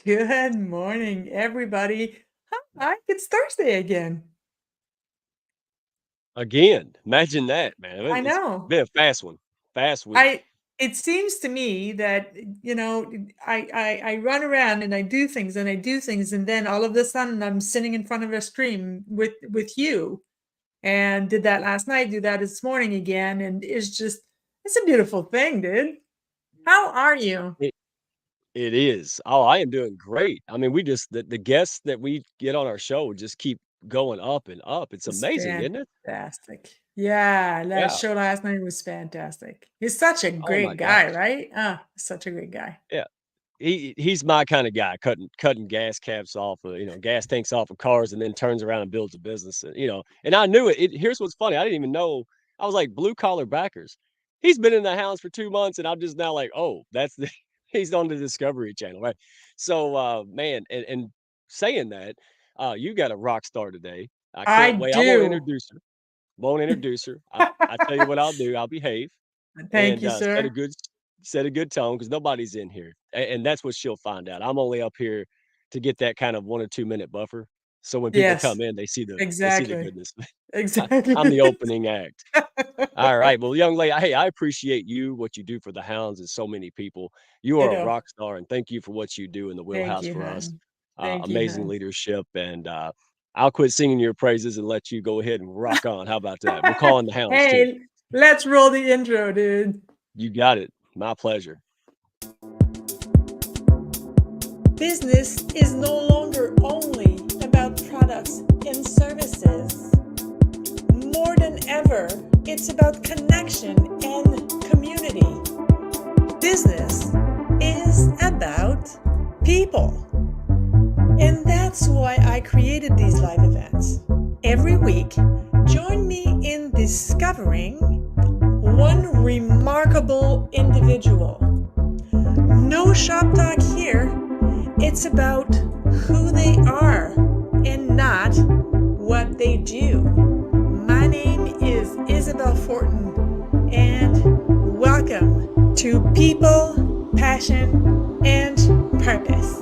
Good morning, everybody. Hi, it's Thursday again. Again, imagine that, man. I It's know. been a fast one, fast week. I it seems to me that I run around and I do things and I do things and then all of a sudden I'm sitting in front of a screen with you and did that last night, do that this morning again, and it's a beautiful thing, dude. How are you? It it is. Oh, I am doing great. I mean, we just the guests that we get on our show just keep going up and up. It's It's amazing, isn't it? fantastic. Yeah, that Yeah. show last night was fantastic. He's such a Oh my great guy, gosh. right? Such a great guy. Yeah. He's my kinda guy, cutting gas caps off of, gas tanks off of cars and then turns around and builds a business, and I knew it. Here's what's funny, I didn't even know I was like, blue collar backers. He's been in the house for 2 months, and I'm just now like, "Oh, that's the" he's on the Discovery Channel, right? So, man, and saying that, you got a rock star today. I I can't wait. I won't do. introduce her. Won't introduce her. I tell you what I'll do, I'll behave Thank and, you, sir. set a good tone because nobody's in here, and that's what she'll find out. I'm only up here to get that kind of 1 or 2 minute buffer, so when people Yes, come in, they see the exactly. goodness. I'm Exactly. the opening act. Alright, well, young lady, hey, I appreciate you, what you do for the hounds and so many people. You are a Ditto. rock star, and thank you for what you do in the Thank wheelhouse you, for us. hon. Thank you, Amazing hon. leadership, and, I'll quit singing your praises and let you go ahead and rock on. How about that? We'll call in the hounds too. Hey, let's roll the intro, dude. You got it. My pleasure. Business is no longer only about products and services. More than ever, it's about connection and community. Business is about people. And that's why I created these live events. Every week, join me in discovering one remarkable individual. No shop talk here. It's about who they are and not what they do. My name is Isabel Fortin, and welcome to People, Passion, and Purpose.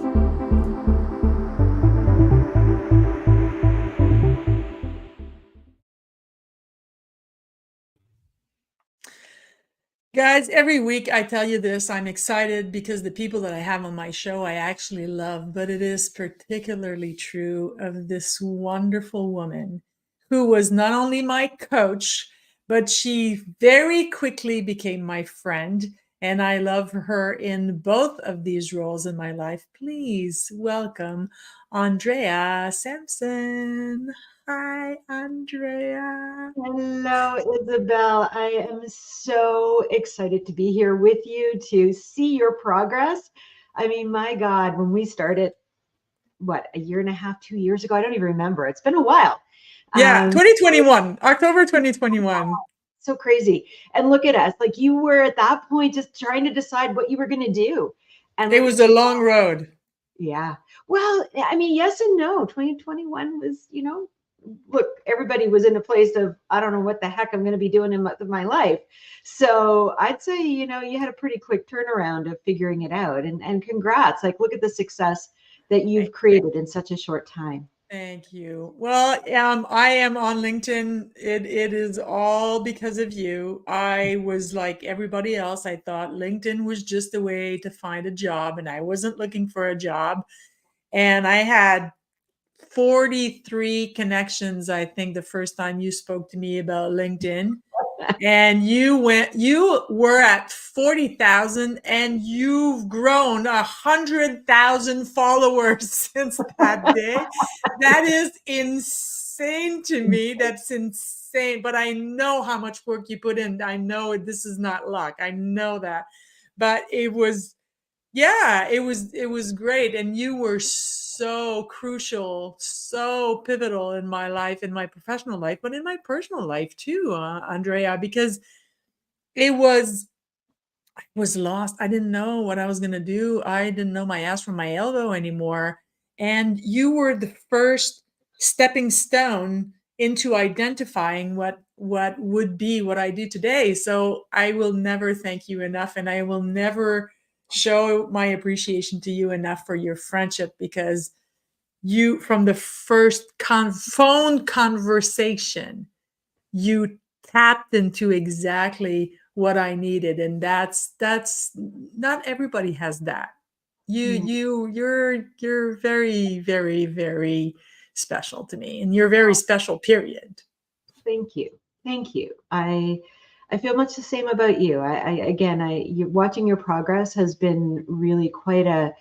Guys, every week I tell you this, I'm excited because the people that I have on my show I actually love, but it is particularly true of this wonderful woman who was not only my coach, but she very quickly became my friend. And I love her in both of these roles in my life. Please welcome Andrea Sampson. Hi, Andrea. Hello, Isabel. I am so excited to be here with you to see your progress. I mean, my God, when we started, what, a year and a half, 2 years ago? I don't even remember. It's been a while. Yeah, Um, 2021, October 2021. so crazy. And look at us. Like you were at that point just trying to decide what you were going to do. And It look was at a you. long road. Yeah. Well, I mean, yes and no. 2021 was, look, everybody was in a place of, I don't know what the heck I'm going to be doing in my life. So I'd say, you had a pretty quick turnaround of figuring it out. And congrats. Like, look at the success that Thank you've created in such a short time. thank you. Well, I am on LinkedIn. It is all because of you. I was like everybody else. I thought LinkedIn was just a way to find a job, and I wasn't looking for a job. And I had 43 connections, I think, the first time you spoke to me about LinkedIn. And you were at 40,000 and you've grown 100,000 followers since that day. That is insane to me. That's insane. But I know how much work you put in. I know this is not luck. I know that. But it was great. And you were so crucial, so pivotal in my life, in my professional life, but in my personal life too, Andrea, because it was lost. I didn't know what I was going to do. I didn't know my ass from my elbow anymore. And you were the first stepping stone into identifying what would be what I do today. So I will never thank you enough, and I will never show my appreciation to you enough for your friendship, because you, from the first phone conversation, you tapped into exactly what I needed. And that's not everybody has that. You're very, very, very special to me, and you're very special, period. Thank you. Thank you. I feel much the same about you. Watching your progress has been really quite a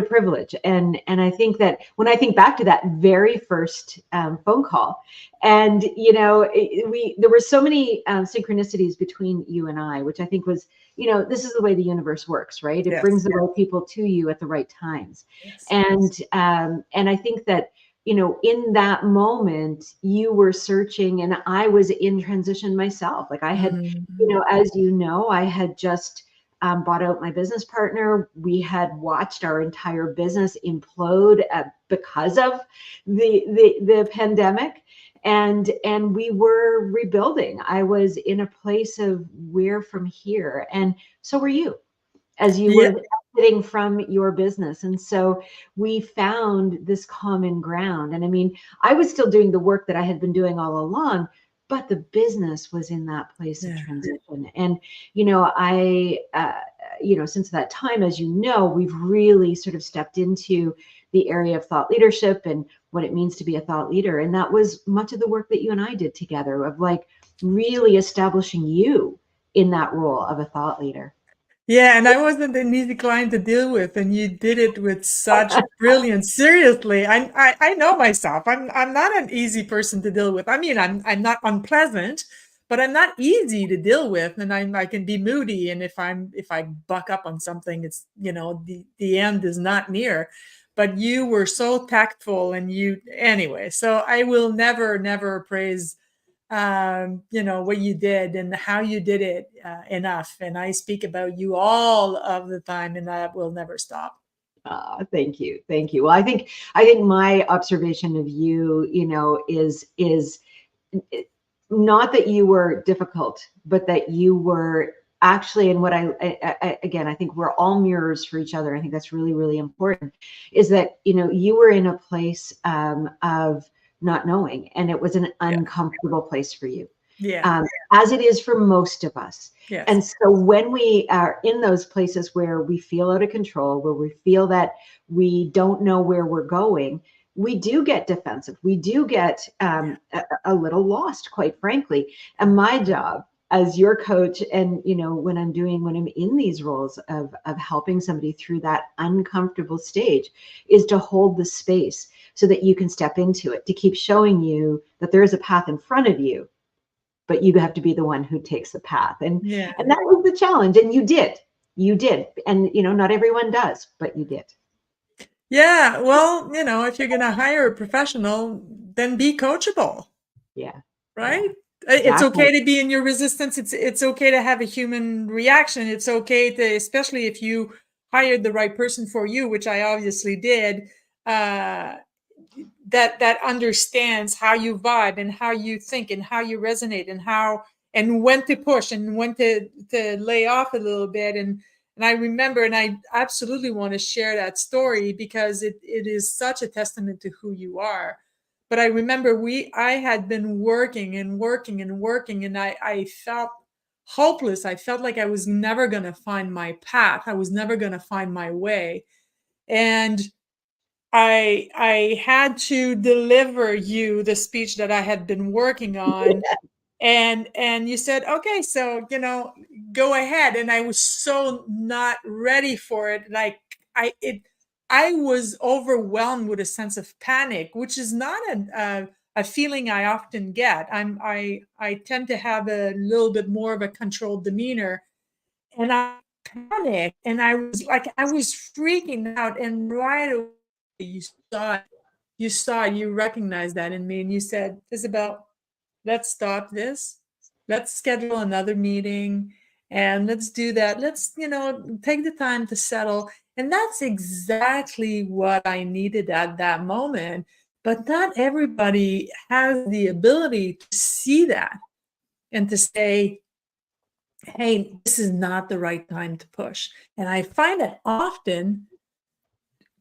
privilege. And I think that when I think back to that very first phone call, and there were so many synchronicities between you and I, which I think was, this is the way the universe works, right? It brings Yes. the right people to you at the right times. Yes. And I think that, in that moment, you were searching and I was in transition myself. Like I had, Mhm. as I had just bought out my business partner. We had watched our entire business implode because of the pandemic. And we were rebuilding. I was in a place of where from here. And so were you, as you Yeah. were exiting from your business. And so we found this common ground. And I mean, I was still doing the work that I had been doing all along, but the business was in that place of Yeah. transition. And, since that time, as we've really sort of stepped into the area of thought leadership and what it means to be a thought leader. And that was much of the work that you and I did together, of like really establishing you in that role of a thought leader. Yeah, and I wasn't an easy client to deal with, and you did it with such brilliance. Seriously, I know myself. I'm not an easy person to deal with. I mean, I'm not unpleasant, but I'm not easy to deal with, and I can be moody. And if I buck up on something, it's, the end is not near. But you were so tactful, and anyway. So I will never praise what you did and how you did it enough. And I speak about you all of the time, and that will never stop. Thank you, thank you. Well, I think my observation of you, is not that you were difficult, but that you were actually, and what again, I think we're all mirrors for each other. I think that's really, really important. Is that you were in a place of not knowing, and it was an Yeah. uncomfortable place for you. Yeah. As it is for most of us. Yes. And so when we are in those places where we feel out of control, where we feel that we don't know where we're going, we do get defensive. We do get a little lost, quite frankly. And my job as your coach, and when I'm in these roles of helping somebody through that uncomfortable stage, is to hold the space so that you can step into it, to keep showing you that there is a path in front of you, but you have to be the one who takes the path. And Yeah. that was the challenge. And you did. And not everyone does, but you did. Yeah. Well, if you're going to hire a professional, then be coachable, Yeah. right? Yeah. It's Exactly. okay to be in your resistance. It's okay to have a human reaction. It's okay to, especially if you hired the right person for you, which I obviously did, that understands how you vibe and how you think and how you resonate and when to push and when to lay off a little bit. And I remember, and I absolutely want to share that story because it is such a testament to who you are. But I remember I had been working and working and working, and I felt hopeless. I felt like I was never going to find my path. I was never going to find my way. And I had to deliver you the speech that I had been working on, and you said, okay, so go ahead. And I was so not ready for it. Like I was overwhelmed with a sense of panic, which is not a feeling I often get. I tend to have a little bit more of a controlled demeanor, and I panicked, and I was freaking out. And right away you saw it. You recognized that in me, and you said, Isabel, let's stop this. Let's schedule another meeting, and let's do that. Let's, take the time to settle. And that's exactly what I needed at that moment. But not everybody has the ability to see that and to say, hey, this is not the right time to push. And I find that often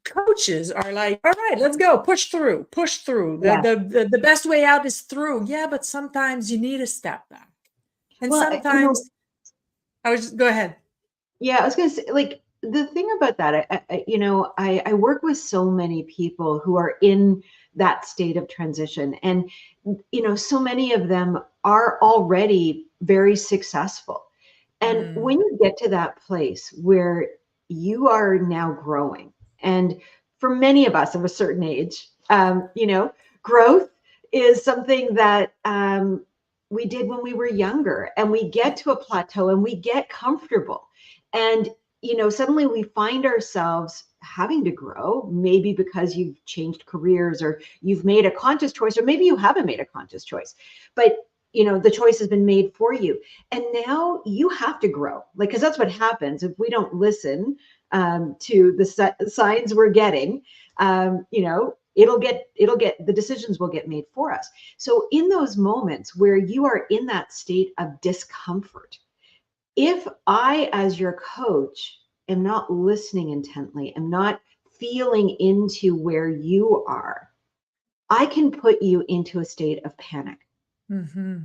coaches are like, all right, let's go, push through, push through. Yeah. The best way out is through. Yeah, but sometimes you need a step back. And Well, sometimes I was just go ahead. yeah, I was going to say, like, the thing about that, I work with so many people who are in that state of transition. And, so many of them are already very successful. And Mm, when you get to that place where you are now growing, and for many of us of a certain age, growth is something that we did when we were younger, and we get to a plateau and we get comfortable. And, suddenly we find ourselves having to grow, maybe because you've changed careers or you've made a conscious choice, or maybe you haven't made a conscious choice, but the choice has been made for you. And now you have to grow, like, because that's what happens if we don't listen to the signs we're getting. It'll get the decisions will get made for us. So in those moments where you are in that state of discomfort, if I, as your coach, am not listening intently, am not feeling into where you are, I can put you into a state of panic. mm-hmm,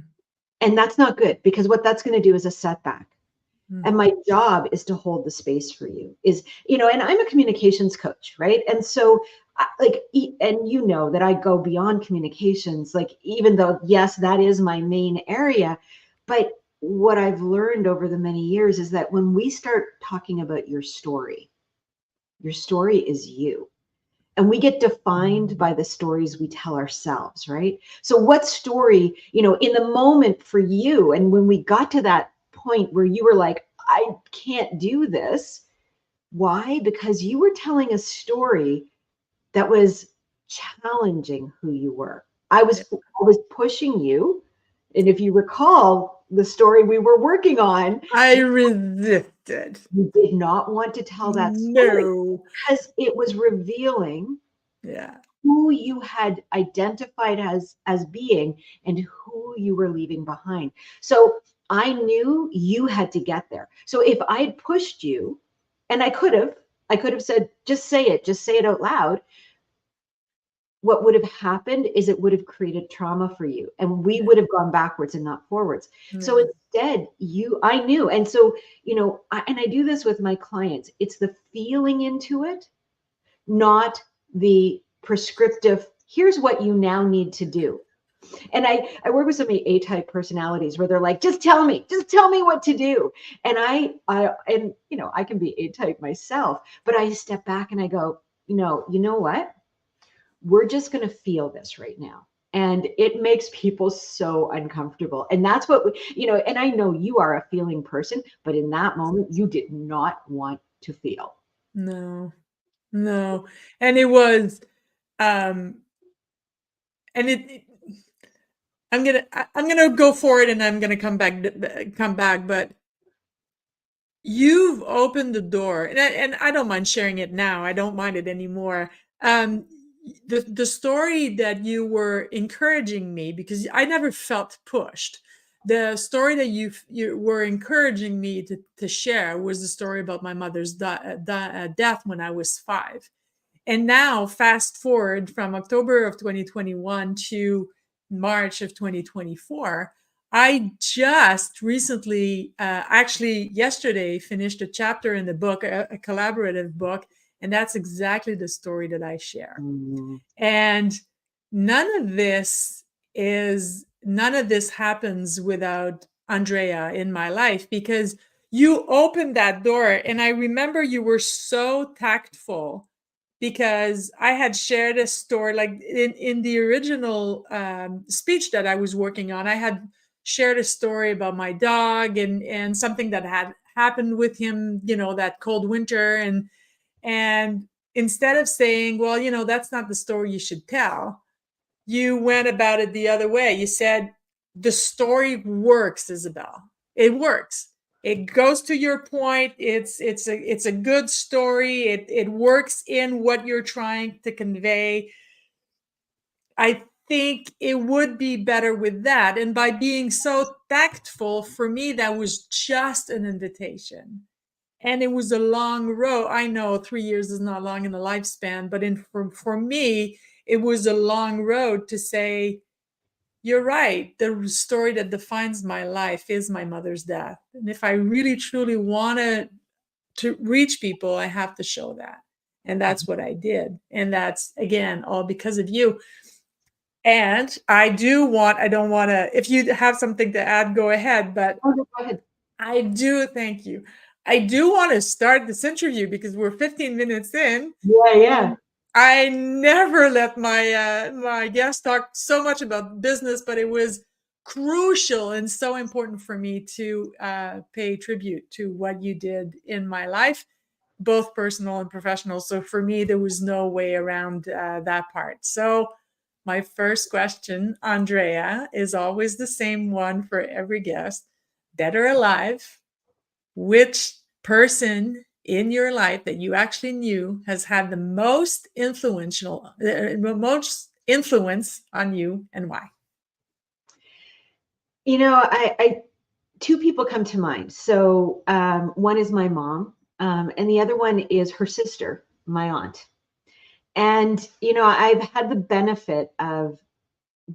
And that's not good, because what that's going to do is a setback. mm, And my job is to hold the space for you, and I'm a communications coach, right? And so and that I go beyond communications, like, even though, yes, that is my main area, but what I've learned over the many years is that when we start talking about your story is you. And we get defined by the stories we tell ourselves, right? So what story, in the moment for you, and when we got to that point where you were like, I can't do this, why? Because you were telling a story that was challenging who you were. yeah. I was pushing you. And if you recall the story we were working on, I resisted. you did not want to tell that story No. because it was revealing Yeah. who you had identified as being and who you were leaving behind. So I knew you had to get there. So if I'd pushed you, and I could have said, just say it out loud. What would have happened is it would have created trauma for you, and we Yeah. would have gone backwards and not forwards. So Yeah. instead, I knew. And so, I do this with my clients. It's the feeling into it, not the prescriptive, here's what you now need to do. And I work with so many A-type personalities where they're like, just tell me what to do. And I can be A-type myself, but I step back and I go, you know what? We're just going to feel this right now. And it makes people so uncomfortable. And that's what and I know you are a feeling person, but in that moment, you did not want to feel. No. No. And it was um and I'm gonna go for it, and I'm gonna come back, but you've opened the door, and I don't mind sharing it now. I don't mind it anymore. Um, the story that you were encouraging me, because I never felt pushed. The story that you were encouraging me to share was the story about my mother's death when I was 5. And now, fast forward from October of 2021 to March of 2024, I just recently, actually yesterday, finished a chapter in the book, a collaborative book, and that's exactly the story that I share. Mm. And none of this none of this happens without Andrea in my life, because you opened that door. And I remember you were so tactful, because I had shared a story, like in the original speech that I was working on. I had shared a story about my dog, and something that had happened with him, that cold winter. And instead of saying, well, that's not the story you should tell, you went about it the other way. You said, the story works, Isabel. It works. It goes to your point. It's a good story. It works in what you're trying to convey. I think it would be better with that. And by being so tactful, for me, that was just an invitation. And it was a long road. I know 3 years is not long in the lifespan, but for me, it was a long road to say, you're right. The story that defines my life is my mother's death. And if I really truly want to reach people, I have to show that. And that's what I did. And that's, again, all because of you. And I don't want to, if you have something to add, go ahead. But Oh, no, go ahead. I do, thank you. I do want to start this interview because we're 15 minutes in. Yeah, yeah. I never let my guests talk so much about business, but it was crucial and so important for me to pay tribute to what you did in my life, both personal and professional. So for me, there was no way around that part. So my first question, Andrea, is always the same one for every guest: dead or alive, which person in your life that you actually knew has had the most most influence on you, and why? You know, I two people come to mind. So one is my mom, and the other one is her sister, my aunt. And I've had the benefit of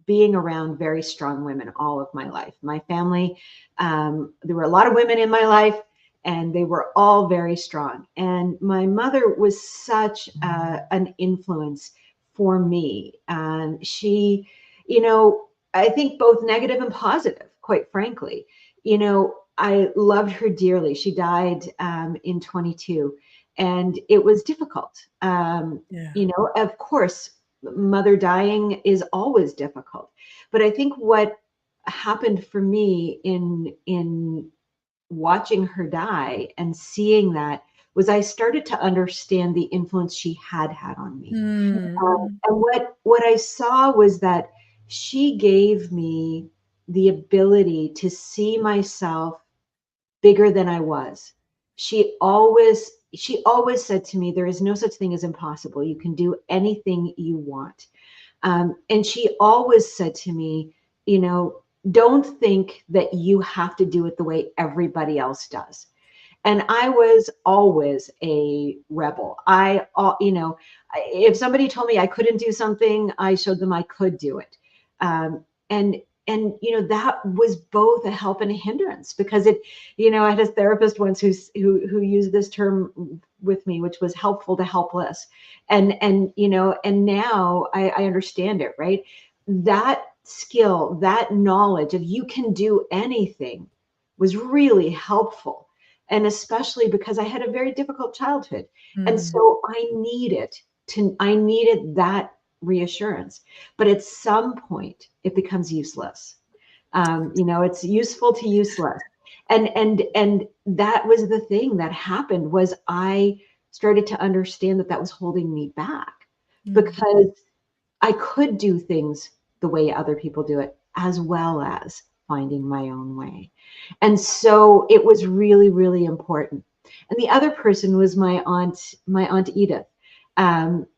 being around very strong women all of my life. My family, there were a lot of women in my life, and they were all very strong. And my mother was such an influence for me. She, I think both negative and positive, quite frankly. I loved her dearly. She died in 22, and it was difficult. Yeah. Of course, mother dying is always difficult, but I think what happened for me in watching her die and seeing that was I started to understand the influence she had had on me. And what I saw was that she gave me the ability to see myself bigger than I was. She always said to me, there is no such thing as impossible. You can do anything you want. And she always said to me, don't think that you have to do it the way everybody else does. And I was always a rebel. If somebody told me I couldn't do something, I showed them I could do it. Um, and that was both a help and a hindrance, because I had a therapist once who used this term with me, which was helpful to helpless. And now I understand it, right? That skill, that knowledge of you can do anything was really helpful. And especially because I had a very difficult childhood. And so I needed that reassurance. But at some point it becomes useless. It's useful to useless. And that was the thing that happened, was I started to understand that was holding me back, because I could do things the way other people do it, as well as finding my own way. And so it was really, really important. And the other person was my aunt Edith,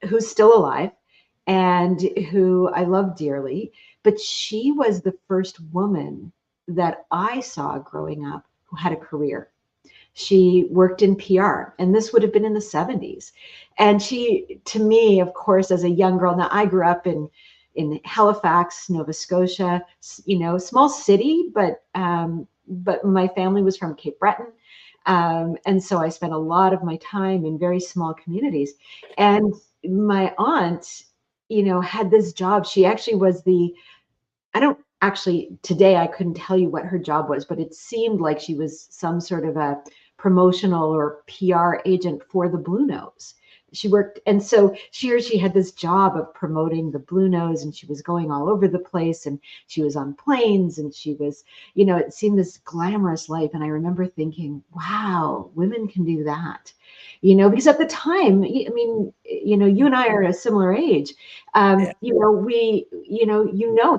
who's still alive and who I love dearly. But she was the first woman that I saw growing up who had a career. She worked in PR, and this would have been in the 70s. And she, to me, of course, as a young girl, now I grew up in Halifax, Nova Scotia, small city, but my family was from Cape Breton. And so I spent a lot of my time in very small communities. And my aunt, had this job. She actually was I don't actually, today I couldn't tell you what her job was, but it seemed like she was some sort of a promotional or PR agent for the Blue Nose. She worked, and so she had this job of promoting the Blue Nose, and she was going all over the place, and she was on planes, and she was, it seemed this glamorous life. And I remember thinking, wow, women can do that. Because at the time, I mean, you and I are a similar age. Yeah.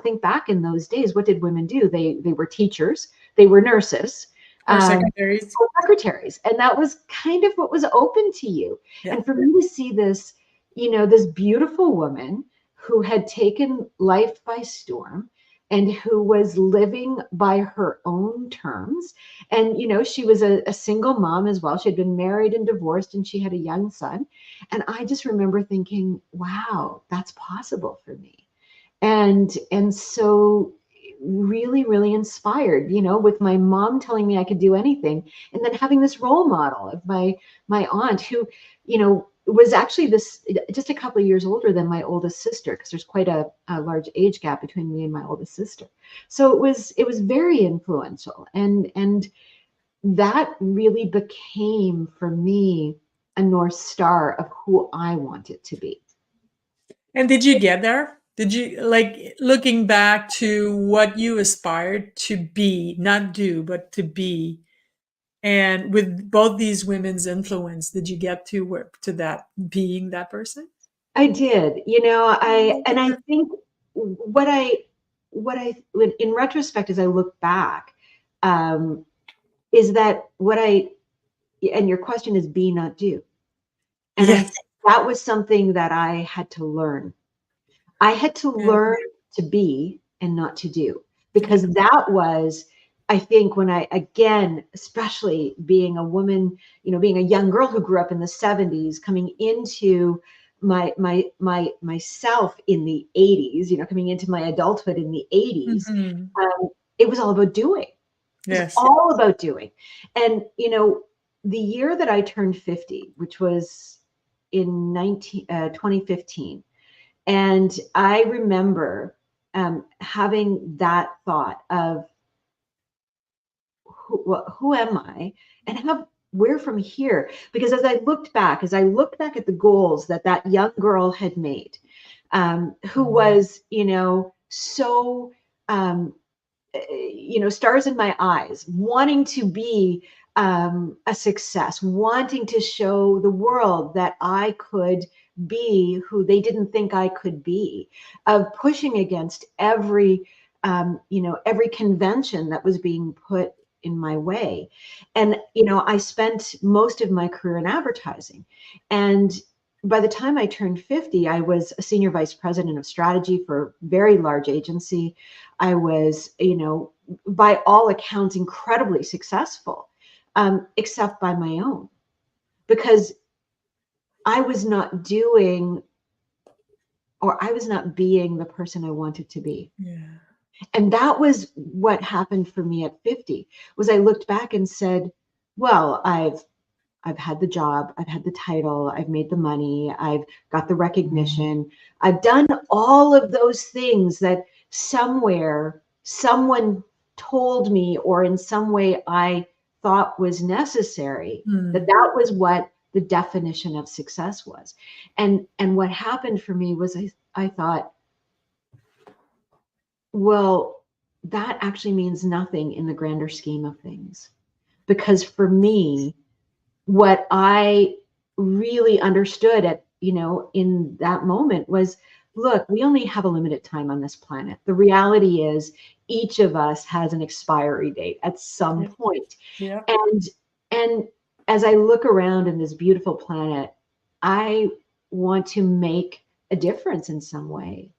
Think back in those days, what did women do? They were teachers, they were nurses, Or secretaries. or secretaries, and that was kind of what was open to you. Yeah. And for me to see this, this beautiful woman who had taken life by storm and who was living by her own terms. And, she was a single mom as well. She had been married and divorced, and she had a young son. And I just remember thinking, wow, that's possible for me. And so really, really inspired, with my mom telling me I could do anything, and then having this role model of my aunt who, was actually this just a couple of years older than my oldest sister, because there's quite a large age gap between me and my oldest sister. So it was very influential, and that really became for me a North Star of who I wanted to be. And did you get there? Did you, like, looking back to what you aspired to be, not do, but to be, and with both these women's influence, did you get to work to that being that person? I did, I think what I in retrospect, as I look back, um, is that and your question is be, not do. And I think Yes. that was something that I had to learn. I had to Yeah. learn to be and not to do, Yeah. because that was, I think, when I, again, especially being a woman, being a young girl who grew up in the 70s, coming into myself in the 80s, coming into my adulthood in the 80s, Mhm. it was all about doing. It was Yes. all about doing. And, the year that I turned 50, which was in 2015, and I remember having that thought of who am I, and where from here? Because as I looked back at the goals that young girl had made, who was, so um, stars in my eyes, wanting to be a success, wanting to show the world that I could be who they didn't think I could be, of pushing against every convention that was being put in my way. And, I spent most of my career in advertising. And by the time I turned 50, I was a senior vice president of strategy for a very large agency. I was, by all accounts, incredibly successful, except by my own, because I was not doing, or I was not being the person I wanted to be. Yeah. And that was what happened for me at 50, was I looked back and said, well, I've had the job, I've had the title, I've made the money, I've got the recognition, I've done all of those things that somewhere someone told me, or in some way I thought was necessary, that Mm. that was what the definition of success was. And what happened for me was I thought, well, that actually means nothing in the grander scheme of things. Because for me, what I really understood in that moment was, look, we only have a limited time on this planet. The reality is each of us has an expiry date at some Yeah. point. Yeah. And as I look around in this beautiful planet, I want to make a difference in some way.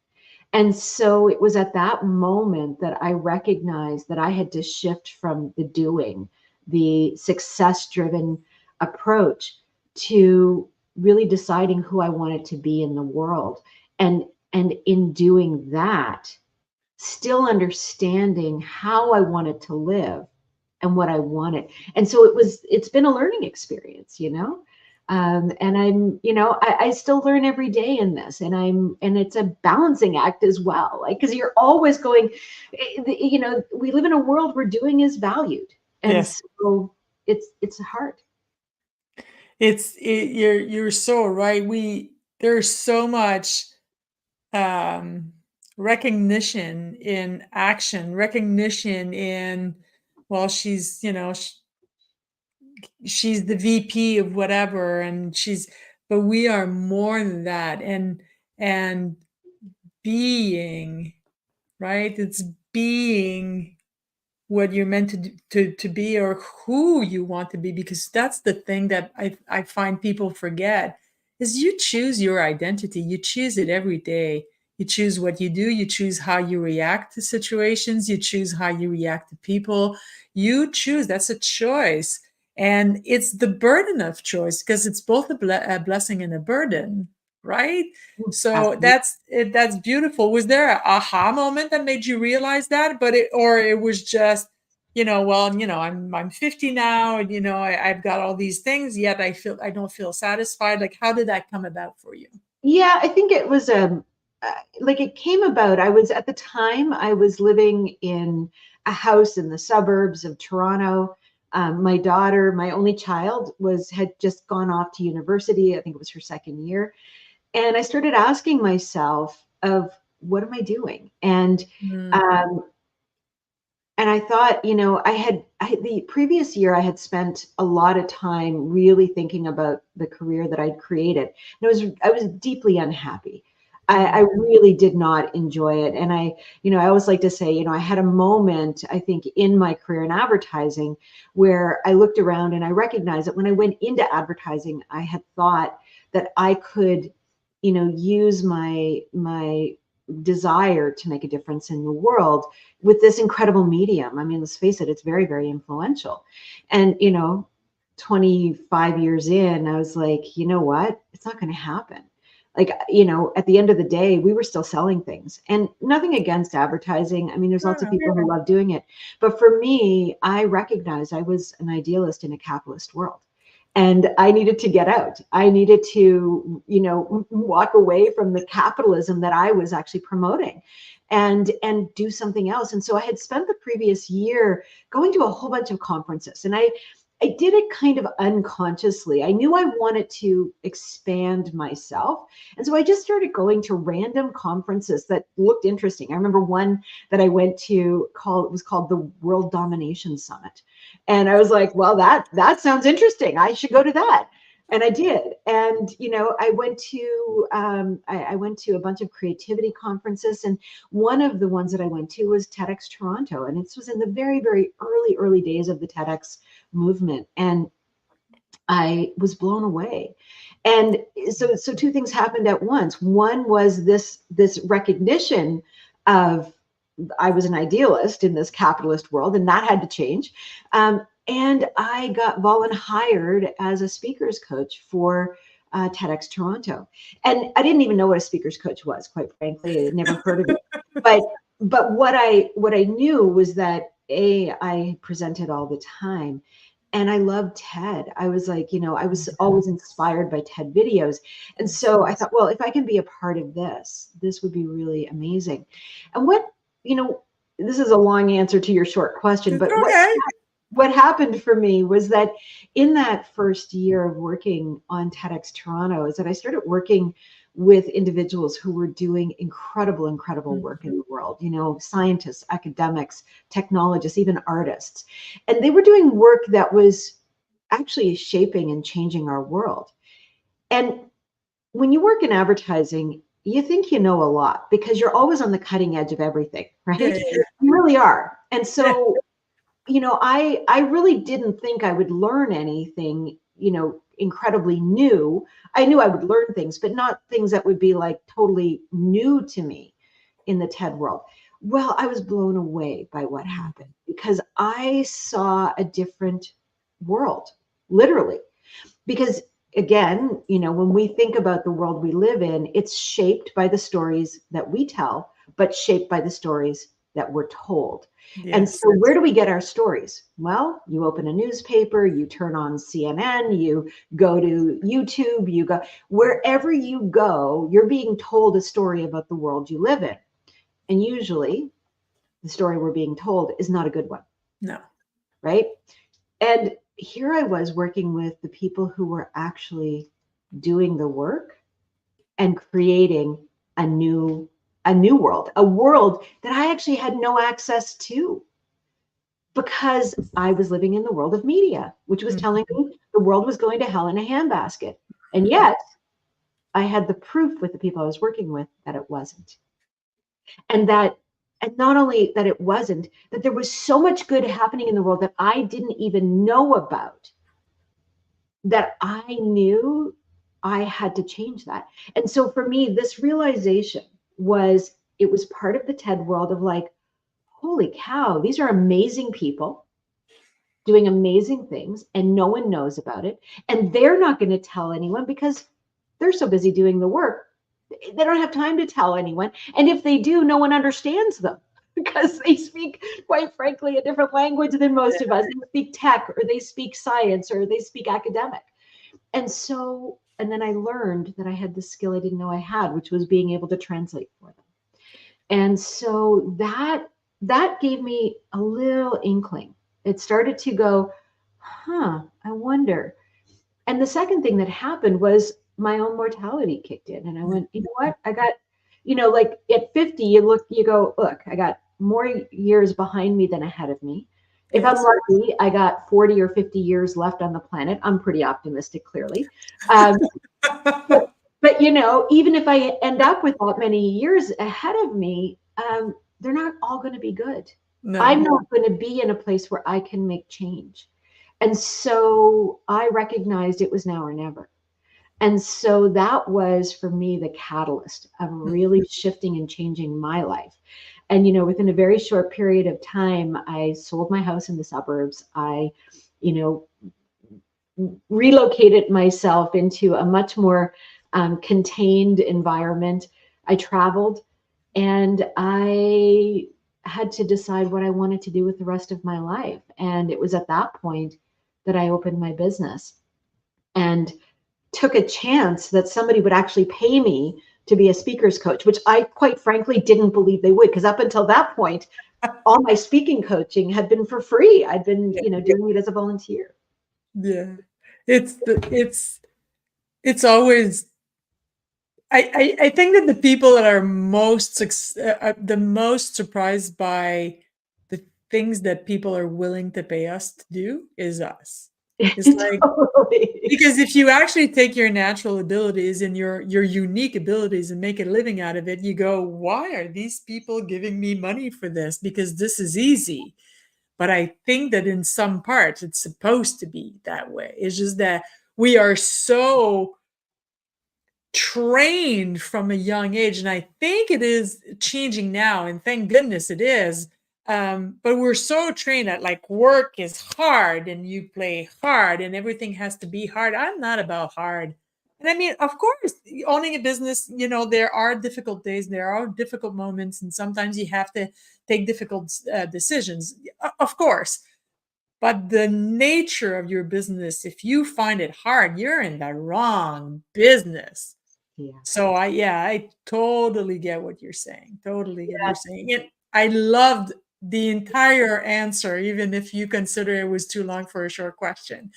And so it was at that moment that I recognized that I had to shift from the doing, the success driven approach, to really deciding who I wanted to be in the world. And in doing that, still understanding how I wanted to live and what I wanted. And so it's been a learning experience, and I still learn every day in this, and it's a balancing act as well. Like, cause you're always going, we live in a world where doing is valued. And Yes. so it's hard. You're so right. There's so much um recognition in action, recognition in, well, she's the VP of whatever, and but we are more than that. And being, right? It's being what you're meant to be, or who you want to be, because that's the thing that I find people forget, is you choose your identity. You choose it every day. You choose what you do. You choose how you react to situations. You choose how you react to people. You choose. That's a choice. And it's the burden of choice because it's both a blessing and a burden, right? So Absolutely. that's beautiful. Was there a aha moment that made you realize that? Or it was just, well, I'm 50 now, and I've got all these things, yet I don't feel satisfied. Like, how did that come about for you? Yeah, I think it was like it came about. I was at the time I was living in a house in the suburbs of Toronto. My daughter, my only child, had just gone off to university. I think it was her second year, and I started asking myself, "Of what am I doing?" Mm, Um, and I thought, the previous year I had spent a lot of time really thinking about the career that I'd created. And I was deeply unhappy. I mm, really did not enjoy it. And I always like to say, I had a moment, I think, in my career in advertising where I looked around and I recognized that when I went into advertising, I had thought that I could, use my desire to make a difference in the world with this incredible medium. I mean, let's face it, it's very, very influential. And, 25 years in, I was like, you know what? It's not going to happen. Like, at the end of the day, we were still selling things, and nothing against advertising. I mean, there's lots of yeah, people who love doing it. But for me, I recognized I was an idealist in a capitalist world. And I needed to get out. I needed to, walk away from the capitalism that I was actually promoting and do something else. And so I had spent the previous year going to a whole bunch of conferences, and I did it kind of unconsciously. I knew I wanted to expand myself. And so I just started going to random conferences that looked interesting. I remember one that I went to it was called the World Domination Summit. And I was like, well, that sounds interesting. I should go to that. And I did. And I went to I went to a bunch of creativity conferences, and one of the ones that I went to was TEDx Toronto, and this was in the very, very early days of the TEDx movement, and I was blown away. And so two things happened at once. One was this recognition of I was an idealist in this capitalist world, and that had to change. And I got hired as a speakers coach for TEDx Toronto. And I didn't even know what a speakers coach was, quite frankly. I had never heard of it. But what I knew was that I presented all the time. And I loved TED. I was like, I was always inspired by TED videos. And so I thought, well, if I can be a part of this would be really amazing. And this is a long answer to your short question, it's but okay. what happened for me was that in that first year of working on TEDx Toronto is that I started working with individuals who were doing incredible work in the world, scientists, academics, technologists, even artists. And they were doing work that was actually shaping and changing our world. And when you work in advertising, you think you know a lot because you're always on the cutting edge of everything, Yeah, right? yeah, You really are. And yeah. so I really didn't think I would learn anything, incredibly new. I knew I would learn things, but not things that would be like totally new to me in the TED world. Well, I was blown away by what Mm, happened because I saw a different world, literally. Because again, when we think about the world we live in, it's shaped by the stories that we tell, but shaped by the stories that we're told. And yes. so where do we get our stories? Well, you open a newspaper, you turn on CNN, you go to YouTube, you go wherever you go, you're being told a story about the world you live in. And usually the story we're being told is not a good one, No. right? And here I was working with the people who were actually doing the work and creating a new world, a world that I actually had no access to because I was living in the world of media, which was telling Mhm. me the world was going to hell in a handbasket. And yet I had the proof with the people I was working with that it wasn't. And not only that it wasn't, that there was so much good happening in the world that I didn't even know about, that I knew I had to change that. And so for me, this realization was it was part of the TED world of like, holy cow, these are amazing people doing amazing things and no one knows about it. And they're not going to tell anyone because they're so busy doing the work. They don't have time to tell anyone. And if they do, no one understands them because they speak, quite frankly, a different language than most of us. They speak tech or they speak science or they speak academic. And so, and then I learned that I had the skill I didn't know I had, which was being able to translate for them. And so that gave me a little inkling. It started to go, I wonder. And the second thing that happened was my own mortality kicked in. And I went, you know what? I got, like at 50, you go, look, I got more years behind me than ahead of me. If I'm Yes. lucky, I got 40 or 50 years left on the planet. I'm pretty optimistic, clearly. But even if I end up with that many years ahead of me, they're not all going to be good. I'm No. not going to be in a place where I can make change. And so I recognized it was now or never. And so that was for me the catalyst of really shifting and changing my life. And, within a very short period of time, I sold my house in the suburbs. I, relocated myself into a much more contained environment. I traveled and I had to decide what I wanted to do with the rest of my life. And it was at that point that I opened my business and took a chance that somebody would actually pay me to be a speaker's coach, which I quite frankly didn't believe they would, because up until that point, all my speaking coaching had been for free. I'd been, doing it as a volunteer. Yeah. It's always, I think that the people that are the most surprised by the things that people are willing to pay us to do is us. It's like, Totally. because if you actually take your natural abilities and your unique abilities and make a living out of it, you go, why are these people giving me money for this? Because this is easy. But I think that in some parts it's supposed to be that way. It's just that we are so trained from a young age, and I think it is changing now, and thank goodness it is. But we're so trained that like work is hard and you play hard and everything has to be hard. I'm not about hard. And I mean, of course, owning a business, there are difficult days, there are difficult moments, and sometimes you have to take difficult decisions, of course. But the nature of your business, if you find it hard, you're in the wrong business. Yeah. So I totally get what you're saying. Totally get what you're saying. And I loved the entire answer, even if you consider it was too long for a short question.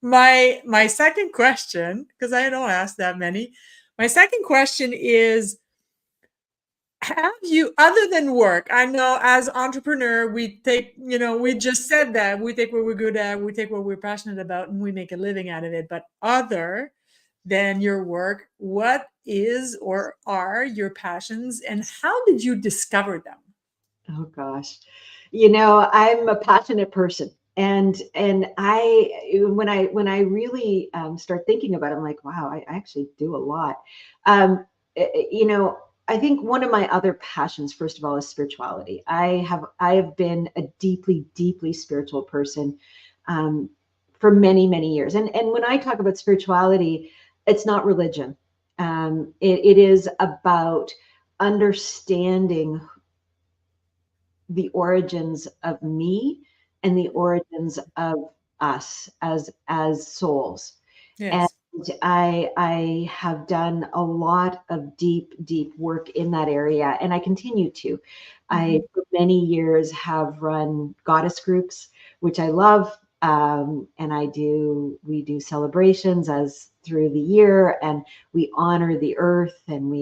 My second question, because I don't ask that many, my second question is, have you, other than work, I know as entrepreneur, we take, we just said that we take what we're good at, we take what we're passionate about, and we make a living out of it. But other than your work, what is or are your passions and how did you discover them? Oh gosh. I'm a passionate person. And when I really start thinking about it, I'm like, wow, I actually do a lot. Um, I think one of my other passions, first of all, is spirituality. I have been a deeply, deeply spiritual person um, for many, many years. And when I talk about spirituality, it's not religion. It is about understanding the origins of me and the origins of us as souls. And Yes. I have done a lot of deep, deep work in that area, and I continue to. I, Mhm. for many years, have run goddess groups, which I love. And we do celebrations as through the year, and we honor the earth, and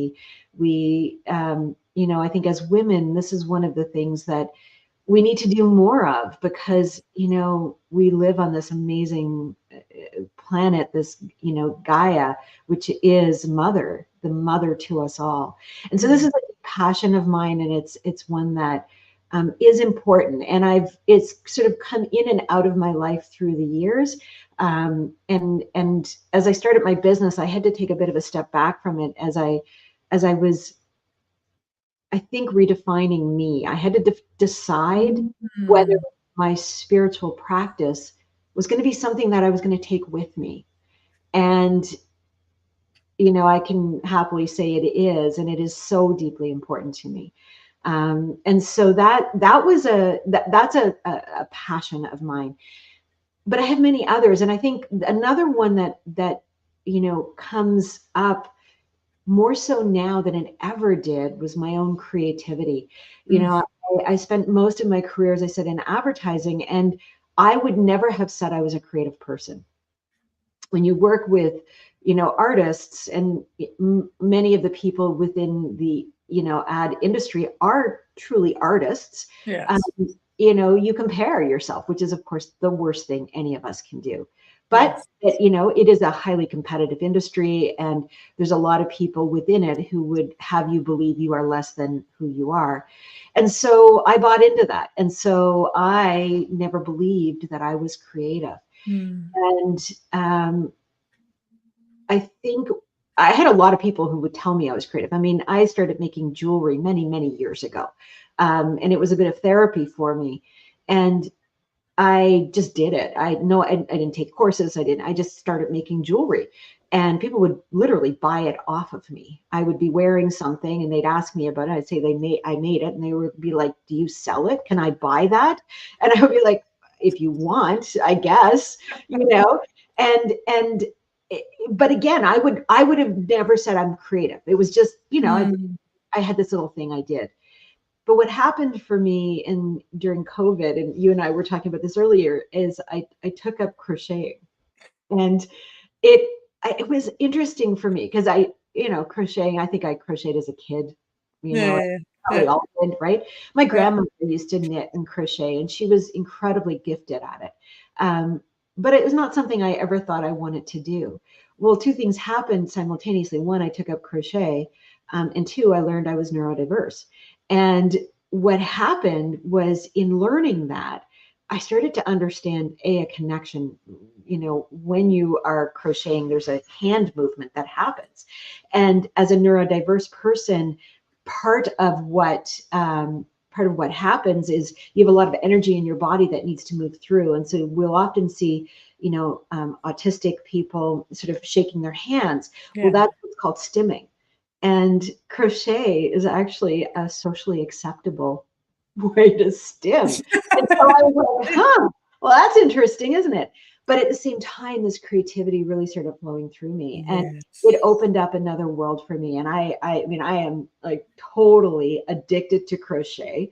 I think as women, this is one of the things that we need to do more of, because we live on this amazing planet, this Gaia, which is the mother to us all. And so this is a passion of mine, and it's one that is important, and it's sort of come in and out of my life through the years. And as I started my business, I had to take a bit of a step back from it as I was I think, redefining me. I had to decide whether Mm. my spiritual practice was going to be something that I was going to take with me. And, I can happily say it is, and it is so deeply important to me. And so that's a passion of mine. But I have many others, and I think another one that comes up more so now than it ever did was my own creativity. Mm. I spent most of my career, as I said, in advertising, and I would never have said I was a creative person. When you work with, artists, and many of the people within the, ad industry are truly artists, um, Yes. you compare yourself, which is, of course, the worst thing any of us can do. But Yes. it is a highly competitive industry, and there's a lot of people within it who would have you believe you are less than who you are. And so I bought into that. And so I never believed that I was creative. Mm. And I think I had a lot of people who would tell me I was creative. I mean, I started making jewelry many, many years ago. And it was a bit of therapy for me. And I just did it. I didn't take courses. I just started making jewelry, and people would literally buy it off of me. I would be wearing something and they'd ask me about it. I'd say I made it, and they would be like, "Do you sell it? Can I buy that?" And I would be like, "If you want, I guess," and but again, I would have never said I'm creative. It was just, Mm. I had this little thing I did. But what happened for me during COVID, and you and I were talking about this earlier, is I took up crocheting. And it it was interesting for me because crocheting, I think I crocheted as a kid, Yeah. probably Yeah. all did, right? My Yeah. grandmother used to knit and crochet, and she was incredibly gifted at it. Um, but it was not something I ever thought I wanted to do. Well, two things happened simultaneously. One, I took up crochet, and two, I learned I was neurodiverse. And what happened was, in learning that, I started to understand a connection. When you are crocheting, there's a hand movement that happens. And as a neurodiverse person, part of what happens is you have a lot of energy in your body that needs to move through. And so we'll often see, autistic people sort of shaking their hands. Well, Yeah. that's what's called stimming. And crochet is actually a socially acceptable way to stim. And so I was like, huh, well, that's interesting, isn't it? But at the same time, this creativity really started flowing through me, and it Yes. opened up another world for me. And I mean, I am like totally addicted to crochet.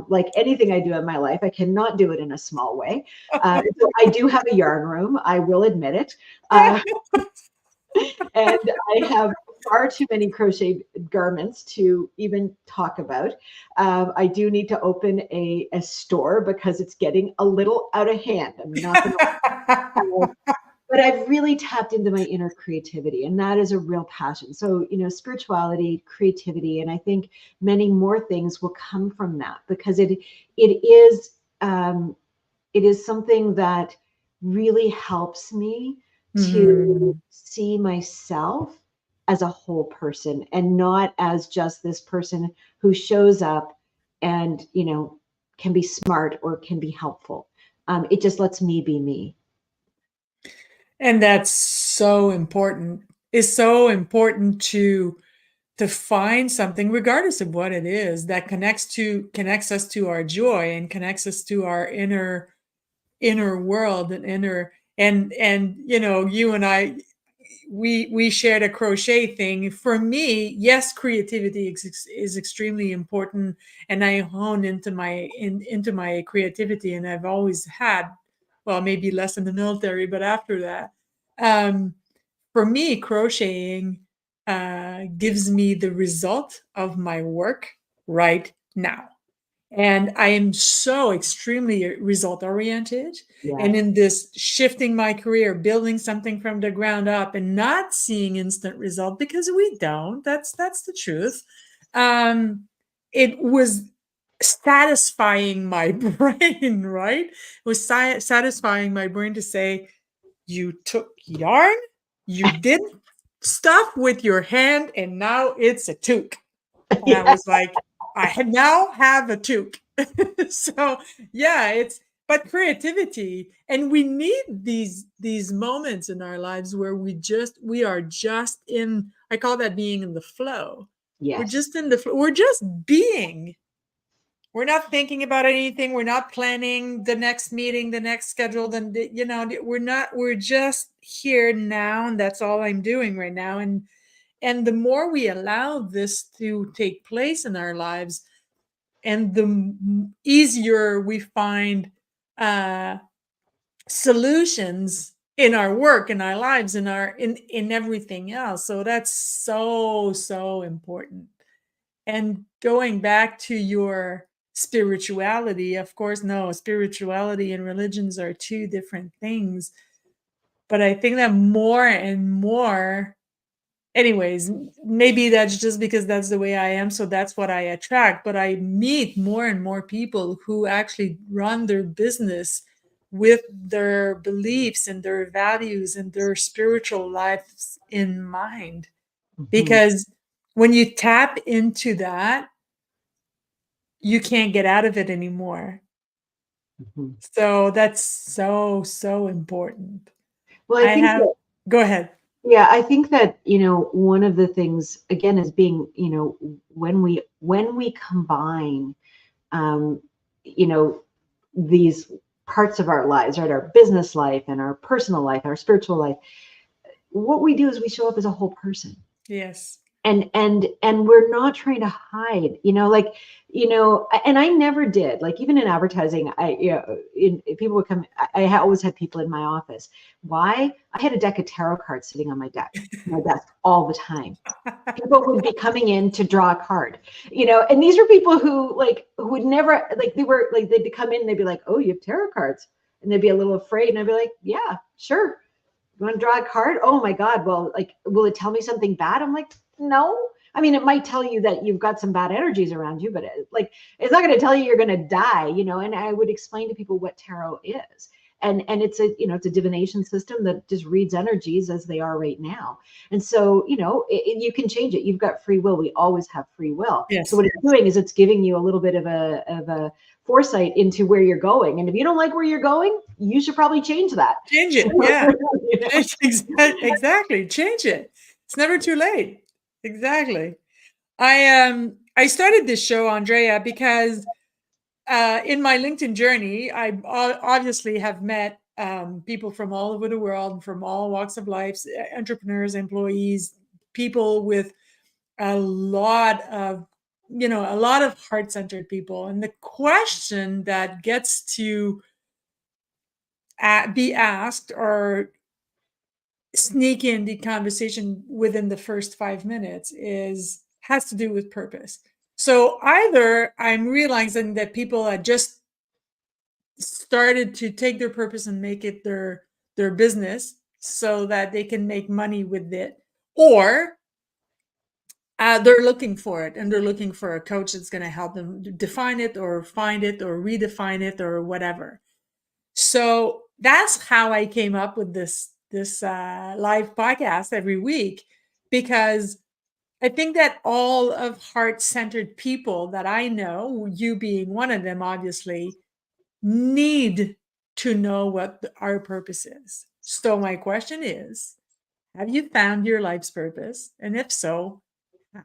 Like anything I do in my life, I cannot do it in a small way. So I do have a yarn room. I will admit it. Uh, and I have far too many crochet garments to even talk about. I do need to open a store because it's getting a little out of hand. I'm not going to, but I've really tapped into my inner creativity, and that is a real passion. So, spirituality, creativity, and I think many more things will come from that, because um, it is something that really helps me to Mm. see myself as a whole person, and not as just this person who shows up and, can be smart or can be helpful. It just lets me be me. And that's so important. It's so important to find something, regardless of what it is, that connects us to our joy and connects us to our inner world and you and I, we shared a crochet thing. For me, yes, creativity is extremely important, and I hone into my creativity, and I've always had, well, maybe less in the military, but after that, um, for me, crocheting gives me the result of my work right now. And I am so extremely result oriented. And Yes. in this shifting my career, building something from the ground up and not seeing instant result, because we don't, that's the truth. Um, it was satisfying my brain, right? It was satisfying my brain to say, you took yarn, you did stuff with your hand, and now it's a toque. And I was like, now have a toque. So yeah, but creativity, and we need these moments in our lives where we are just in, I call that being in the flow. We're Yes. just in the flow. We're just being. We're not thinking about anything. We're not planning the next meeting, the next schedule. Then we're not. We're just here now, and that's all I'm doing right now. And the more we allow this to take place in our lives, and the easier we find uh, solutions in our work, in our lives, in everything else. So that's so important. And going back to your spirituality, of course, no, spirituality and religions are two different things. But I think that more and more, anyways, maybe that's just because that's the way I am, so that's what I attract. But I meet more and more people who actually run their business with their beliefs and their values and their spiritual lives in mind. Mhm. Because when you tap into that, you can't get out of it anymore. Mhm. So that's so important. Well, I I think have, that, go ahead. yeah, I think that, one of the things again is being, when we combine, um, you know, these parts of our lives, right? Our business life and our personal life, our spiritual life, what we do is we show up as a whole person. Yes. And we're not trying to hide, like, and I never did, like, even in advertising, people would come, I always had people in my office. Why? I had a deck of tarot cards sitting on my desk all the time. People would be coming in to draw a card, and these were people who would never, like, they were like, they'd come in and they'd be like, oh, you have tarot cards, and they'd be a little afraid, and I'd be like, yeah, sure. You want to draw a card? Oh my God. Well, like, will it tell me something bad? I'm like, no. I mean, it might tell you that you've got some bad energies around you, but it's not going to tell you you're going to die, and I would explain to people what tarot is. And it's a divination system that just reads energies as they are right now. And so, you can change it. You've got free will. We always have free will. So Yes. what it's doing is it's giving you a little bit of a foresight into where you're going. And if you don't like where you're going, you should probably change that. Change it. Yeah. You know? Exactly. Change it. It's never too late. Exactly. I started this show, Andrea, because in my LinkedIn journey, I obviously have met people from all over the world, from all walks of life, entrepreneurs, employees, people with a lot of, a lot of heart-centered people. And the question that gets to be asked or sneak in the conversation within the first 5 minutes has to do with purpose. So either I'm realizing that people are just started to take their purpose and make it their business so that they can make money with it, or they're looking for it, and they're looking for a coach that's going to help them define it or find it or redefine it or whatever. So that's how I came up with this live podcast every week, because I think that all of heart-centered people that I know, you being one of them, obviously, need to know what our purpose is. So my question is, have you found your life's purpose? And if so, how?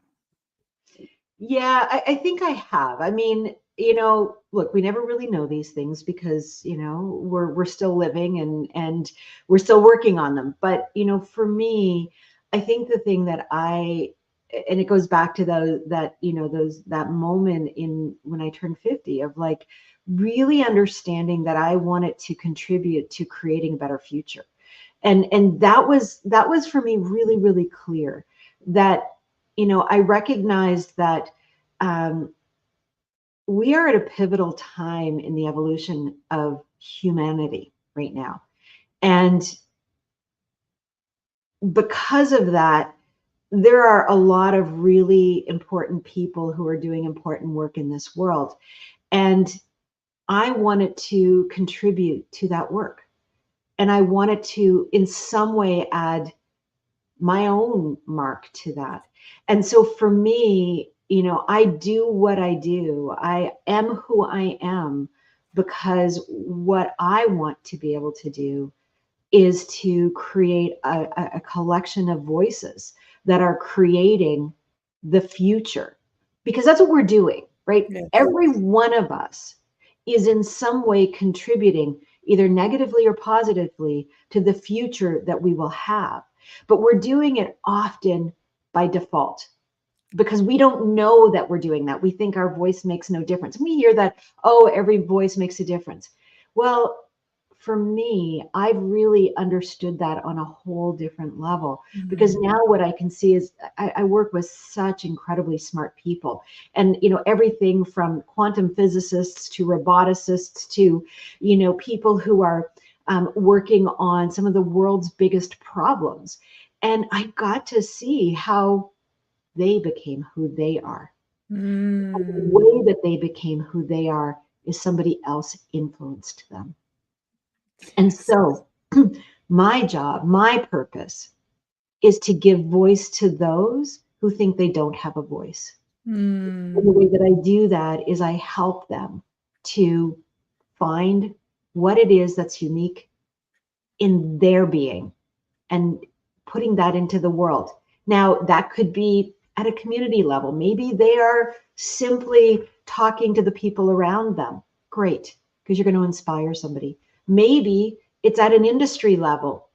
Yeah, I think I have. I mean, look, we never really know these things because, we're still living and we're still working on them. But, for me, I think the thing and it goes back to that moment in when I turned 50 of, like, really understanding that I wanted to contribute to creating a better future. And that was for me really, really clear that, I recognized that, um, we are at a pivotal time in the evolution of humanity right now. And because of that, there are a lot of really important people who are doing important work in this world. And I wanted to contribute to that work. And I wanted to, in some way, add my own mark to that. And so for me, I do what I do. I am who I am because what I want to be able to do is to create a collection of voices that are creating the future, because that's what we're doing, right? Yes. Every one of us is in some way contributing, either negatively or positively, to the future that we will have. But we're doing it often by default because we don't know that we're doing that. We think our voice makes no difference. We hear that, oh, every voice makes a difference. Well, for me, I've really understood that on a whole different level, because Mm. now what I can see is I work with such incredibly smart people, and everything from quantum physicists to roboticists to people who are working on some of the world's biggest problems, and I got to see how they became who they are. The Mm. way that they became who they are is somebody else influenced them. And Yes. so, my job, my purpose is to give voice to those who think they don't have a voice. And the Mm. way that I do that is I help them to find what it is that's unique in their being and putting that into the world. Now, that could be at a community level. Maybe they are simply talking to the people around them. Great, because you're going to inspire somebody. Maybe it's at an industry level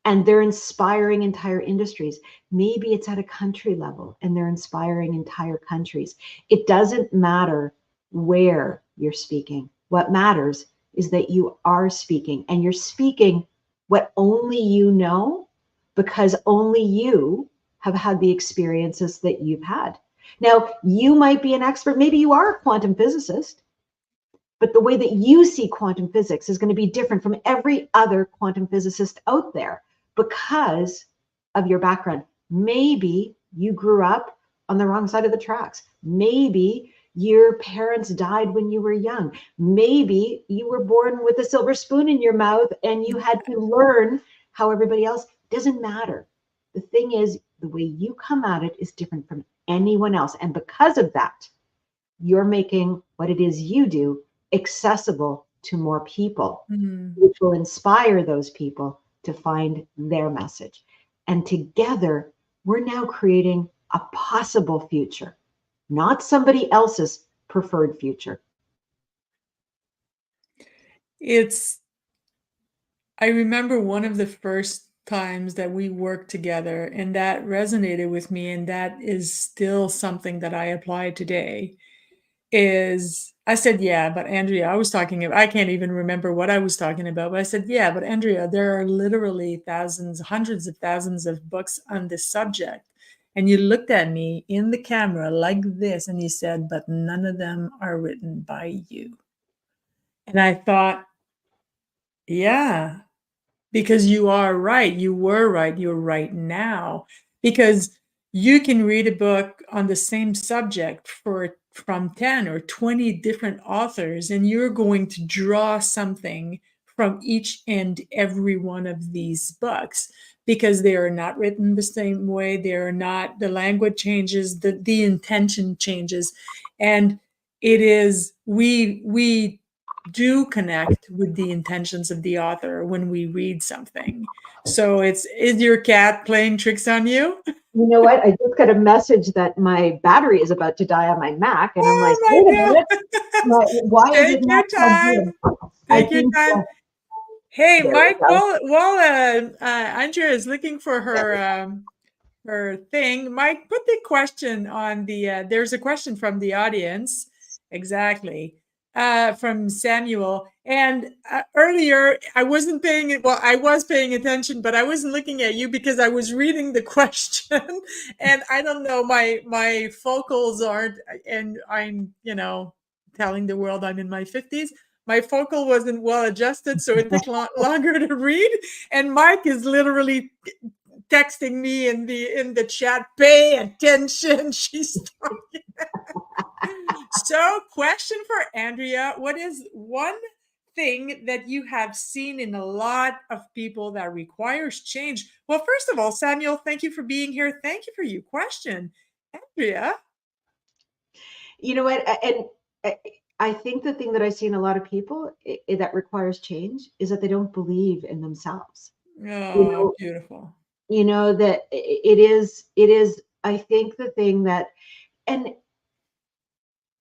and they're inspiring entire industries. Maybe it's at a country level and they're inspiring entire countries. It doesn't matter where you're speaking. What matters is that you are speaking, and you're speaking what only you know, because only you have had the experiences that you've had. Now, you might be an expert, maybe you are a quantum physicist, but the way that you see quantum physics is going to be different from every other quantum physicist out there because of your background. Maybe you grew up on the wrong side of the tracks. Maybe your parents died when you were young. Maybe you were born with a silver spoon in your mouth and you had to learn how everybody else. Doesn't matter. The thing is, the way you come at it is different from anyone else. And because of that, you're making what it is you do accessible to more people, Mm. which will inspire those people to find their message. And together, we're now creating a possible future, not somebody else's preferred future. It's I remember one of the first times that we worked together, and that resonated with me, and that is still something that I apply today. Is I said, "Yeah, but Andrea, I was talking about, I can't even remember what I was talking about, but I said, "Yeah, but Andrea, there are literally thousands, hundreds of thousands of books on this subject." And you looked at me in the camera like this and you said, "But none of them are written by you." And I thought, "Yeah, because you are right. You were right. You're right now. Because you can read a book on the same subject from 10 or 20 different authors, and you're going to draw something from each and every one of these books because they are not written the same way. They are not, the language changes, the intention changes. And it is, we do connect with the intentions of the author when we read something. So is your cat playing tricks on you? You know what? I just got a message that my battery is about to die on my Mac, and I'm like, Oh wait a my minute, God. why is it Take not your plugged in? time. I Take your think time. Hey, there we Mike, go. while Andrea is looking for her thing, Mike, put the question on the there's a question from the audience. Exactly. From Samuel. And earlier I wasn't paying it. Well, I was paying attention, but I wasn't looking at you because I was reading the question. And I don't know, my focals aren't, and I'm, telling the world I'm in my 50s. My focal wasn't well adjusted, so it took longer to read. And Mike is literally texting me in the chat, pay attention. She's talking. So, question for Andrea: what is one thing that you have seen in a lot of people that requires change? Well, first of all, Samuel, thank you for being here. Thank you for your question. Andrea? You know what? And I think the thing that I see in a lot of people that requires change is that they don't believe in themselves. You Oh, know, beautiful. that it is, I think the thing that, and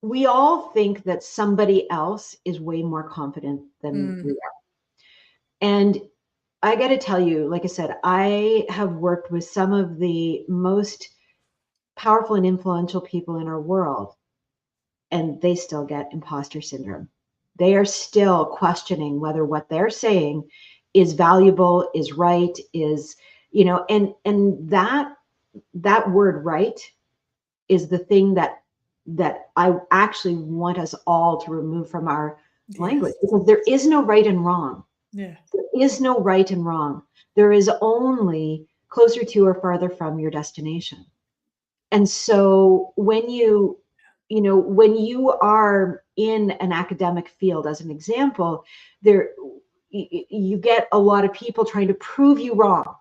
we all think that somebody else is way more confident than we Mm, are. And I got to tell you, like I said, I have worked with some of the most powerful and influential people in our world, and they still get imposter syndrome. They are still questioning whether what they're saying is valuable, is right, is, and that word right is the thing that I actually want us all to remove from our language, yes. because there is no right and wrong. Yeah. There is no right and wrong. There is only closer to or farther from your destination. And so when you are in an academic field, as an example, there you get a lot of people trying to prove you wrong.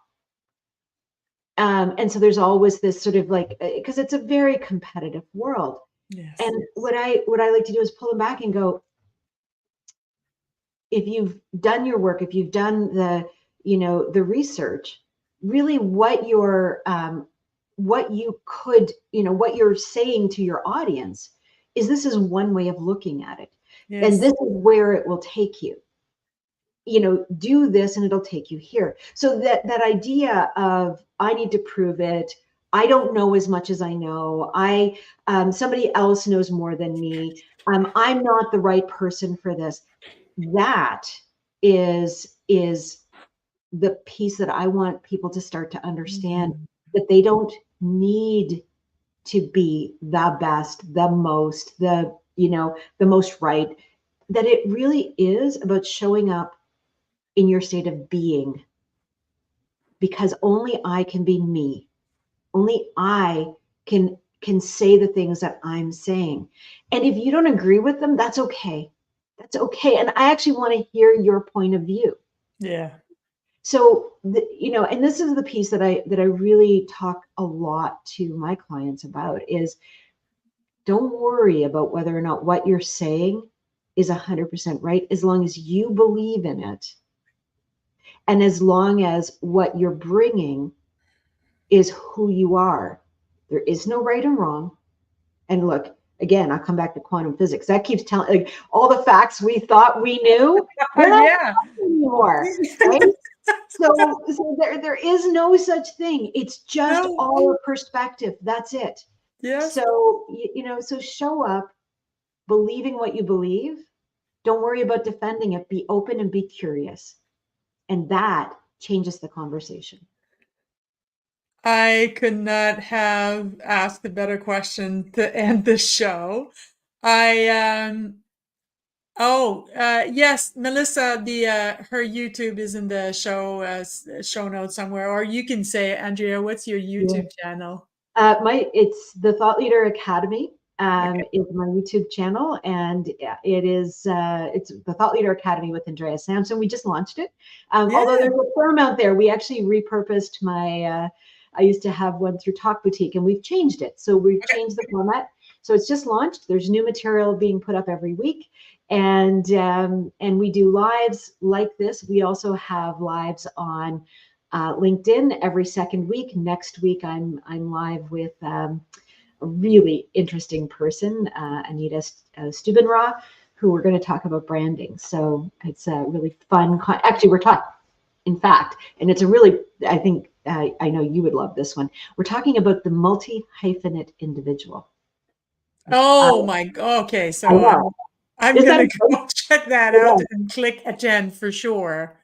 And so there's always this sort of like, because it's a very competitive world. Yes. And what I like to do is pull them back and go, if you've done your work, if you've done the research, really what you could, what you're saying to your audience is, this is one way of looking at it. And Yes. this is where it will take you. Do this and it'll take you here. So that idea of, I need to prove it. I don't know as much as I know. Somebody else knows more than me. I'm not the right person for this. That is the piece that I want people to start to understand, Mhm. that they don't need to be the best, the most, the most right. That it really is about showing up in your state of being, because only I can be me. Only I can say the things that I'm saying. And if you don't agree with them, that's okay. That's okay. And I actually want to hear your point of view. Yeah. So, and this is the piece that I really talk a lot to my clients about, is don't worry about whether or not what you're saying is 100% right, as long as you believe in it, and as long as what you're bringing is who you are. There is no right and wrong. And look, again, I'll come back to quantum physics. That keeps telling, like, all the facts we thought we knew, they're not Yeah. anymore, right? So there is no such thing. It's just No. all a perspective. That's it. Yes. So so show up believing what you believe. Don't worry about defending it. Be open and be curious, and that changes the conversation. I could not have asked a better question to end the show. I yes, Melissa, the her YouTube is in the show notes somewhere, or you can say, Andrea, what's your Yeah. YouTube channel? It's the Thought Leader Academy. Okay. Is my YouTube channel, and it's the Thought Leader Academy with Andrea Sampson. We just launched it. Yeah. Although there's a fair amount there, we actually repurposed my. I used to have one through Talk Boutique, and we've changed it. So we've Okay. changed the format. So it's just launched. There's new material being put up every week, and we do lives like this. We also have lives on LinkedIn every second week. Next week, I'm live with a really interesting person, Anita Stubenraw, who we're going to talk about branding. So it's a really fun. Actually, we're talking. In fact, and it's a really, I think, I know you would love this one. We're talking about the multi-hyphenate individual. Oh my. Okay. I So know. I'm Is that gonna go check that out yeah. and click attend for sure.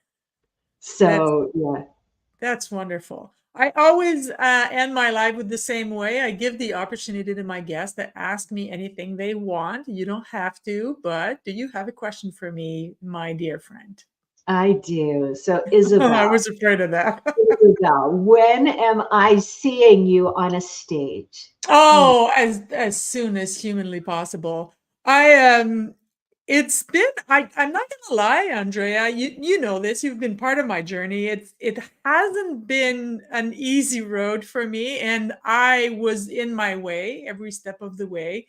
That's So yeah. That's wonderful. I always end my live with the same way. I give the opportunity to my guests to ask me anything they want. You don't have to, but do you have a question for me, my dear friend? I do. So I Isabel, was afraid of that. Isabel, when am I seeing you on a stage? Tell me. Oh, as soon as humanly possible. I it's been I'm not gonna lie, Andrea. You know this. You've been part of my journey. It hasn't been an easy road for me, and I was in my way every step of the way.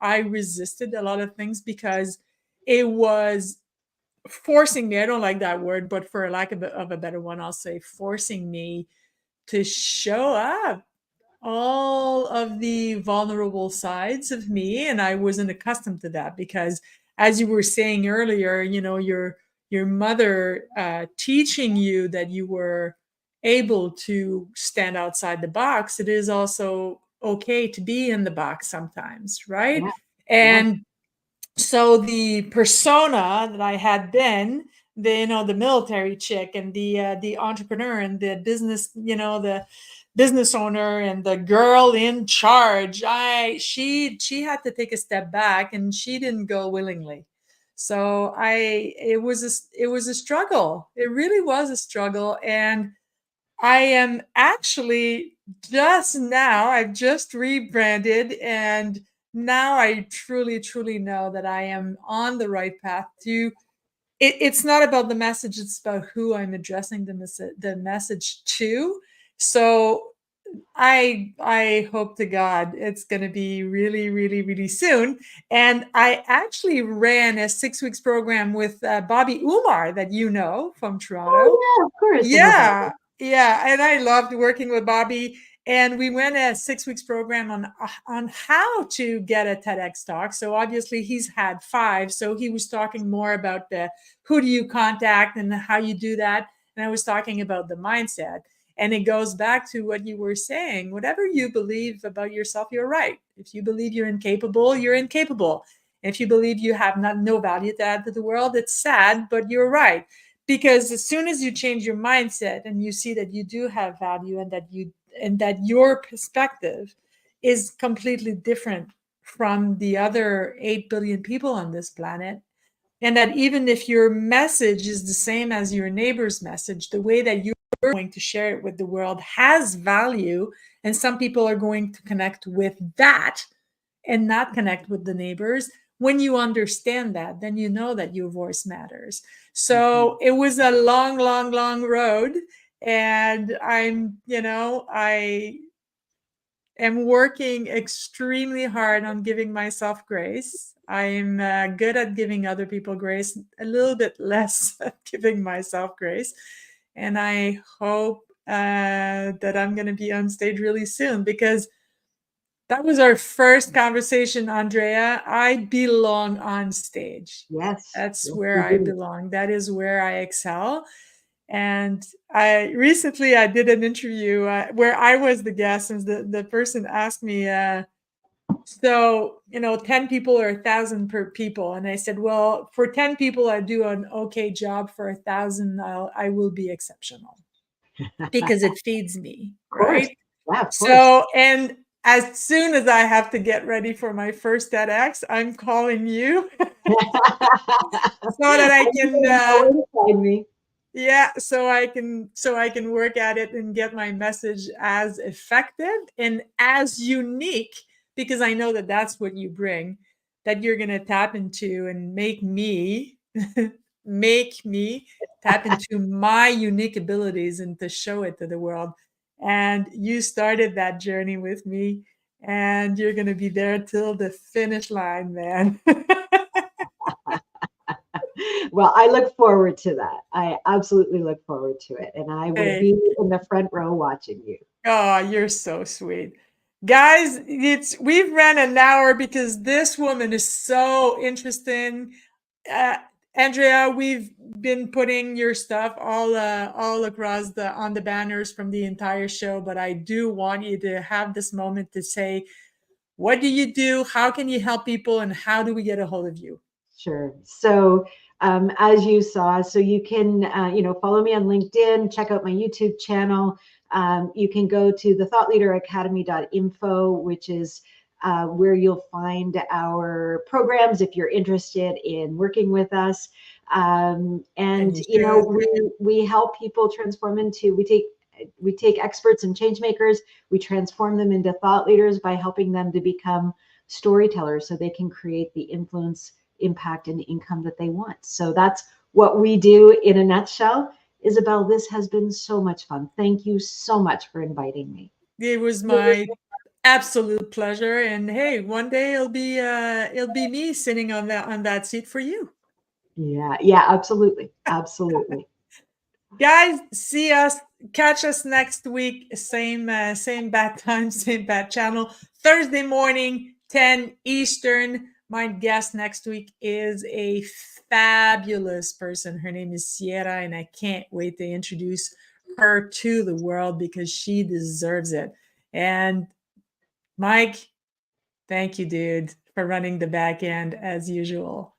I resisted a lot of things because it was forcing me. I don't like that word, but for lack of a better one, I'll say forcing me to show up all of the vulnerable sides of me, and I wasn't accustomed to that because, as you were saying earlier, your mother teaching you that you were able to stand outside the box. It is also okay to be in the box sometimes, right? Yeah. Yeah. And so the persona that I had been, the military chick and the entrepreneur and the business, the business owner and the girl in charge, she had to take a step back, and she didn't go willingly. So it was a struggle. It really was a struggle. And I am actually I've just rebranded, and now I truly, truly know that I am on the right path to it's not about the message, it's about who I'm addressing the message to. So I hope to God it's going to be really, really, really soon. And I actually ran a 6 weeks program with Bobby Umar that you know from Toronto. Oh yeah, of course I know Yeah, Bobby. yeah, and I loved working with Bobby. And we went a 6 weeks program on how to get a TEDx talk. So obviously he's had 5, so he was talking more about the who do you contact and how you do that, and I was talking about the mindset. And it goes back to what you were saying. Whatever you believe about yourself, you're right. If you believe you're incapable, you're incapable. If you believe you have no value to add to the world, it's sad, but you're right, because as soon as you change your mindset and you see that you do have value, and that your perspective is completely different from the other 8 billion people on this planet, and that even if your message is the same as your neighbor's message, the way that you're going to share it with the world has value, and some people are going to connect with that and not connect with the neighbors. When you understand that, then you know that your voice matters. Mhm. So it was a long, long, long road. And I am working extremely hard on giving myself grace. I'm good at giving other people grace, a little bit less at giving myself grace. And I hope that I'm going to be on stage really soon, because that was our first conversation, Andrea. I belong on stage. Yes, That's yes, where you I do. belong. That is where I excel. And I did an interview where I was the guest, and the person asked me, so 10 people or 1,000 per people, and I said, well, for 10 people, I do an okay job. For 1,000, I will be exceptional, because it feeds me, Of course. right? Yeah, of course. So, and as soon as I have to get ready for my first TEDx, I'm calling you so that I And can, you know where to find me. yeah, so I can work at it and get my message as effective and as unique, because I know that that's what you bring, that you're going to tap into and make me make me tap into my unique abilities and to show it to the world. And you started that journey with me, and you're going to be there till the finish line, man. Well, I look forward to that. I absolutely look forward to it. And I will Hey. be in the front row watching you. Oh, you're so sweet. Guys, we've ran an hour because this woman is so interesting. Uh, Andrea, we've been putting your stuff all across on the banners from the entire show, but I do want you to have this moment to say, what do you do? How can you help people? And how do we get a hold of you? Sure. So, as you saw, so you can, follow me on LinkedIn, check out my YouTube channel. You can go to the thoughtleaderacademy.info, which is where you'll find our programs if you're interested in working with us. And And you should. we help people transform into we take experts and change makers, we transform them into thought leaders by helping them to become storytellers so they can create the influence, impact, and income that they want. So that's what we do in a nutshell. Isabel, this has been so much fun. Thank you so much for inviting me. It was my Absolute pleasure. And hey, one day it'll be me sitting on that seat for you. Yeah, yeah, absolutely. Absolutely. Guys, catch us next week. Same bad time, same bad channel. Thursday morning, 10 Eastern. My guest next week is a fabulous person. Her name is Sierra, and I can't wait to introduce her to the world because she deserves it. And Mike, thank you, dude, for running the back end as usual.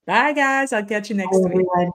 Bye, guys. I'll catch you Bye, next week. everyone.